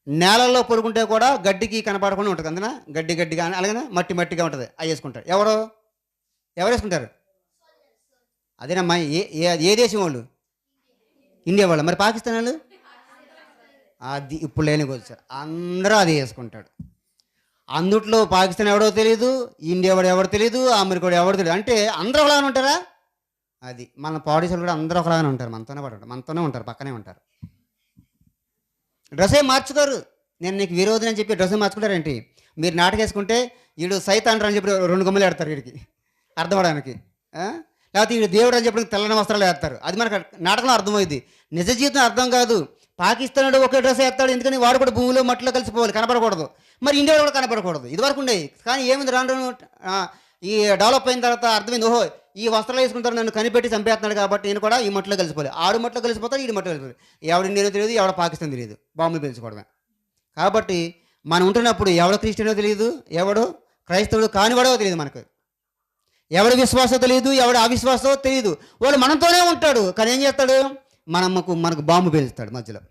నేలల్లో పడుకుంటే కూడా గడ్డికి కనపడకుండా ఉంటుంది అందున గడ్డిగా అలాగే మట్టిగా ఉంటుంది అవి వేసుకుంటారు. ఎవరు వేసుకుంటారు? అదేనమ్మా. ఏ ఏ దేశం వాళ్ళు? ఇండియా వాళ్ళు. మరి పాకిస్తాన్ వాళ్ళు? అది ఇప్పుడు లేనికి వచ్చారు. అందరూ అది వేసుకుంటాడు. అందుట్లో పాకిస్తాన్ ఎవడో తెలియదు, ఇండియా వాడు ఎవడో తెలియదు, అమెరికా వాడు ఎవడో తెలియదు. అంటే అందరూ ఒకలాగానే ఉంటారా? అది మన పాడిసలు కూడా అందరూ ఒకలాగానే ఉంటారు. మనతోనే ఉంటారు, పక్కనే ఉంటారు. డ్రెస్ ఏం మార్చుకోరు. నేను నీకు విరోధం అని చెప్పి డ్రెస్ మార్చుకుంటారేంటి? మీరు నాటకేసుకుంటే వీడు సైతాన్ అని చెప్పి 2 గొమ్మలు వేడతారు వీడికి అర్థమవడానికి. లేకపోతే వీడు దేవుడు అని చెప్పి తెల్లని వస్త్రాలు వేస్తారు. అది మనకు నాటకంలో అర్థమైంది. నిజ జీవితం అర్థం కాదు. పాకిస్తాన్ ఒకే డ్రెస్ వేస్తాడు, ఎందుకని వాడు కూడా భూమిలో మట్టిలో కలిసిపోవాలి, కనపడకూడదు. మరి ఇండియా కూడా కనపడకూడదు. ఇదివరకు ఉండేవి. కానీ ఏమైంది రాను ఈ డెవలప్ అయిన తర్వాత అర్థమైంది, ఓహో ఈ వస్త్రాలు వేసుకుంటారు, నన్ను కనిపెట్టి చంపేస్తున్నాడు కాబట్టి నేను కూడా ఈ మట్టిలో కలిసిపోవాలి. ఆడు మట్టిలో కలిసిపోతాడు, ఈడు మట్టిలో కలిసిపోతాడు. ఎవడు ఇండియనో తెలియదు, ఎవడ పాకిస్తాన్ తెలియదు, బాంబులు పెంచుకోవడమే. కాబట్టి మనం ఉంటున్నప్పుడు ఎవడు క్రిస్టియనో తెలియదు, ఎవడు క్రైస్తవుడు కానివాడో తెలియదు మనకు. ఎవడు విశ్వాసో తెలియదు, ఎవడు అవిశ్వాసో తెలియదు. వాడు మనతోనే ఉంటాడు, కానీ ఏం చేస్తాడు? మనకు బాంబు పేలుస్తాడు మధ్యలో.